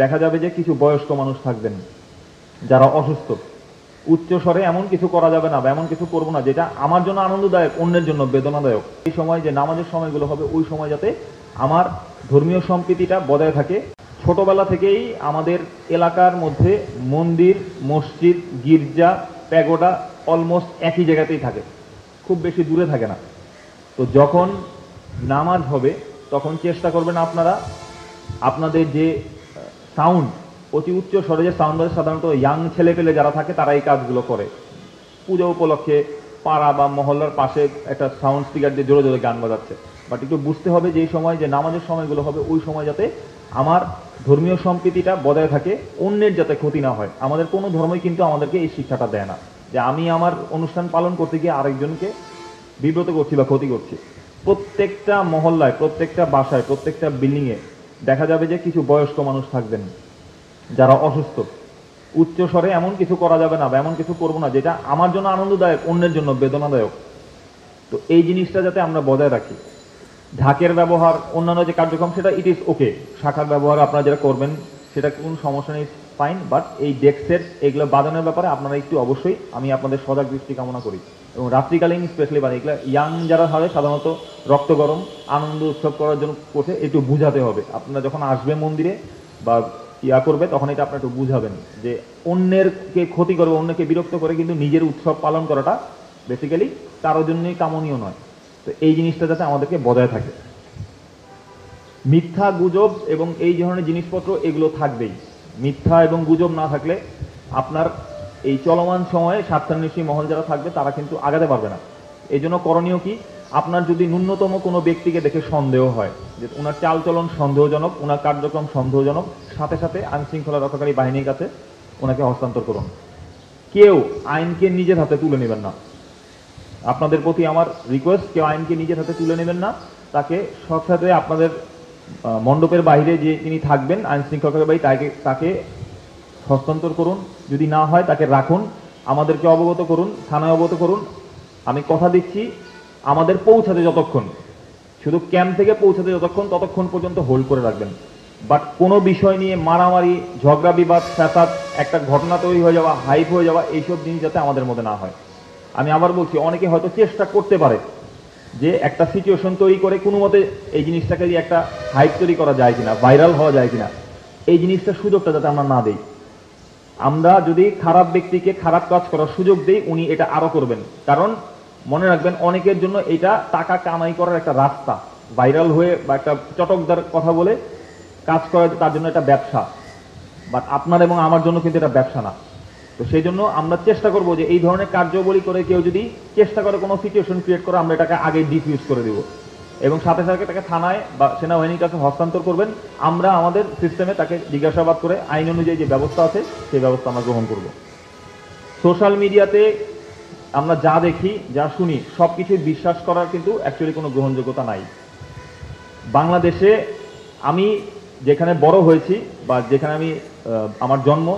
দেখা যাবে যে কিছু বয়স্ক মানুষ থাকবেন যারা অসুস্থ, উচ্চ স্বরে এমন কিছু করা যাবে না বা এমন কিছু করবো না যেটা আমার জন্য আনন্দদায়ক, অন্যের জন্য বেদনাদায়ক। এই সময় যে নামাজের সময়গুলো হবে ওই সময় যাতে আমার ধর্মীয় সম্প্রীতিটা বজায় থাকে। ছোটবেলা থেকেই আমাদের এলাকার মধ্যে মন্দির, মসজিদ, গির্জা, প্যাগোডা অলমোস্ট একই জায়গাতেই থাকে, খুব বেশি দূরে থাকে না। তো যখন নামাজ হবে তখন চেষ্টা করবেন আপনারা আপনাদের যে সাউন্ড, অতি উচ্চ স্বরে যে সাউন্ড বাজে, সাধারণত ইয়াং ছেলে পেলে যারা থাকে তারা এই কাজগুলো করে। পুজো উপলক্ষে পাড়া বা মহল্লার পাশে একটা সাউন্ড স্পিকার দিয়ে জোরে জোরে গান বাজাচ্ছে, বাট একটু বুঝতে হবে যে এই সময় যে নামাজের সময়গুলো হবে ওই সময় যাতে আমার ধর্মীয় সম্প্রীতিটা বজায় থাকে, অন্যের যাতে ক্ষতি না হয়। আমাদের কোনো ধর্মই কিন্তু আমাদেরকে এই শিক্ষাটা দেয় না যে আমি আমার অনুষ্ঠান পালন করতে গিয়ে আরেকজনকে বিব্রত করছি বা ক্ষতি করছি। প্রত্যেকটা মহল্লায়, প্রত্যেকটা বাসায়, প্রত্যেকটা বিল্ডিংয়ে দেখা যাবে যে কিছু বয়স্ক মানুষ থাকবেন যারা অসুস্থ, উচ্চ স্বরে এমন কিছু করা যাবে না বা এমন কিছু করবো না যেটা আমার জন্য আনন্দদায়ক, অন্যের জন্য বেদনাদায়ক। তো এই জিনিসটা যাতে আমরা বজায় রাখি। ঢাকের ব্যবহার, অন্যান্য যে কার্যক্রম সেটা ইট ইজ ওকে, শাখার ব্যবহার আপনারা যেটা করবেন সেটা কোনো সমস্যা নেই, ফাইন। বাট এই ডেস্কের এগুলো বাজানোর ব্যাপারে আপনারা একটু অবশ্যই, আমি আপনাদের সজাগ দৃষ্টি কামনা করি। এবং রাত্রিকালীন স্পেশালি বাজে এগুলো ইয়াং যারা হয় সাধারণত রক্ত গরম আনন্দ উৎসব করার জন্য করছে, একটু বুঝাতে হবে। আপনারা যখন আসবে মন্দিরে বা ইয়া করবে তখন এটা আপনারা একটু বুঝাবেন যে অন্যেরকে ক্ষতি করবে, অন্যকে বিরক্ত করে কিন্তু নিজের উৎসব পালন করাটা বেসিক্যালি কারোর জন্যই কামনীয় নয়। তো এই জিনিসটা যাতে আমাদেরকে বজায় থাকে। মিথ্যা গুজব এবং এই ধরনের জিনিসপত্র এগুলো থাকবেই। মিথ্যা এবং গুজব না থাকলে আপনার এই চলমান সময়ে স্বার্থান্বেষী মহল যারা থাকবে তারা কিন্তু আগাতে পারবে না। এই জন্য করণীয় কি, আপনার যদি ন্যূনতম কোনো ব্যক্তিকে দেখে সন্দেহ হয় যে ওনার চালচলন সন্দেহজনক, ওনার কার্যক্রম সন্দেহজনক, সাথে সাথে আইন শৃঙ্খলা রক্ষাকারী বাহিনীর কাছে ওনাকে হস্তান্তর করুন। কেউ আইনকে নিজের হাতে তুলে নেবেন না। আপনাদের প্রতি আমার রিকোয়েস্ট, কেউ আইনকে নিজের হাতে তুলে নেবেন না। তাকে সাথে আপনাদের মণ্ডপের বাইরে যে তিনি থাকবেন আইন শৃঙ্খলা বাহিনী তাকে হস্তান্তর করুন। যদি না হয় তাকে রাখুন, আমাদেরকে অবগত করুন, থানায় অবগত করুন। আমি কথা দিচ্ছি আমাদের পৌঁছাতে যতক্ষণ, শুধু ক্যাম্প থেকে পৌঁছাতে যতক্ষণ, ততক্ষণ পর্যন্ত হোল্ড করে রাখবেন। বাট কোনো বিষয় নিয়ে মারামারি, ঝগড়া বিবাদ, ফ্যাসাদ, একটা ঘটনা তৈরি হয়ে যাওয়া, হাইপ হয়ে যাওয়া, এইসব জিনিস যাতে আমাদের মধ্যে না হয়। আমি আবার বলছি, অনেকে হয়তো চেষ্টা করতে পারে যে একটা সিচুয়েশন তৈরি করে কোনো মতে এই জিনিসটাকে দিয়ে একটা হাইপ তৈরি করা যায় কিনা, ভাইরাল হওয়া যায় কিনা, এই জিনিসটার সুযোগটা যাতে আমরা না দেই। আমরা যদি খারাপ ব্যক্তিকে খারাপ কাজ করার সুযোগ দেই, উনি এটা আরো করবেন। কারণ মনে রাখবেন, অনেকের জন্য এটা টাকা কামাই করার একটা রাস্তা। ভাইরাল হয়ে বা একটা চটকদার কথা বলে কাজ করা তার জন্য এটা ব্যবসা, বাট আপনার এবং আমার জন্য কিন্তু এটা ব্যবসা না। তো সেই জন্য আমরা চেষ্টা করবো যে এই ধরনের কার্যবলী করে কেউ যদি চেষ্টা করে কোনো সিচুয়েশন ক্রিয়েট করে, আমরা এটাকে আগে ডিফিউজ করে দেবো এবং সাথে সাথে তাকে থানায় বা সেনাবাহিনীর কাছে হস্তান্তর করবেন। আমরা আমাদের সিস্টেমে তাকে জিজ্ঞাসাবাদ করে আইন অনুযায়ী যে ব্যবস্থা আছে সেই ব্যবস্থা আমরা গ্রহণ করব। সোশ্যাল মিডিয়াতে আমরা যা দেখি, যা শুনি, সব কিছুই বিশ্বাস করার কিন্তু অ্যাকচুয়ালি কোনো গ্রহণযোগ্যতা নাই। বাংলাদেশে আমি যেখানে বড় হয়েছি বা যেখানে আমি আমার জন্ম,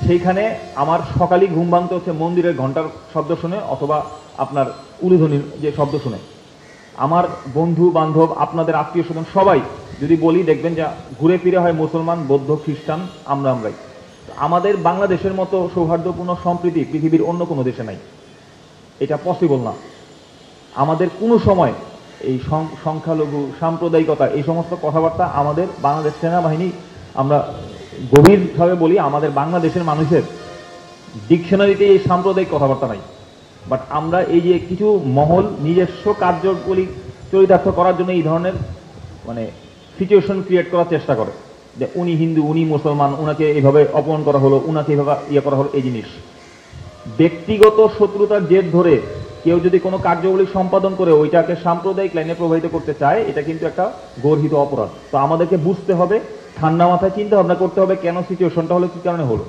সেইখানে আমার সকালেই ঘুম ভাঙতে হচ্ছে মন্দিরের ঘন্টার শব্দ শুনে অথবা আপনার উলুধ্বনির যে শব্দ শুনে। আমার বন্ধু বান্ধব, আপনাদের আত্মীয় স্বজন সবাই যদি বলি, দেখবেন যে ঘুরে ফিরে হয় মুসলমান, বৌদ্ধ, খ্রিস্টান, আমরাই। আমাদের বাংলাদেশের মতো সৌহার্দ্যপূর্ণ সম্প্রীতি পৃথিবীর অন্য কোনো দেশে নাই, এটা পসিবল না। আমাদের কোনো সময় এই সংখ্যালঘু, সাম্প্রদায়িকতা, এই সমস্ত কথাবার্তা আমাদের বাংলাদেশ সেনাবাহিনী, আমরা গভীরভাবে বলি, আমাদের বাংলাদেশের মানুষের ডিকশনারিতে এই সাম্প্রদায়িক কথাবার্তা নাই। বাট আমরা এই যে কিছু মহল নিজস্ব কার্যগুলি চরিতার্থ করার জন্য এই ধরনের মানে সিচুয়েশন ক্রিয়েট করার চেষ্টা করে যে উনি হিন্দু, উনি মুসলমান, উনাকে এইভাবে অপমান করা হলো, উনাকে এইভাবে ইয়ে করা হলো। এই জিনিস ব্যক্তিগত শত্রুতার জের ধরে কেউ যদি কোনো কার্যবলী সম্পাদন করে ওইটাকে সাম্প্রদায়িক লাইনে প্রবাহিত করতে চায়, এটা কিন্তু একটা গর্হিত অপরাধ। তো আমাদেরকে বুঝতে হবে, ঠান্ডা মাথায় চিন্তা ভাবনা করতে হবে কেন সিচুয়েশনটা হলো, কি কারণে হলো।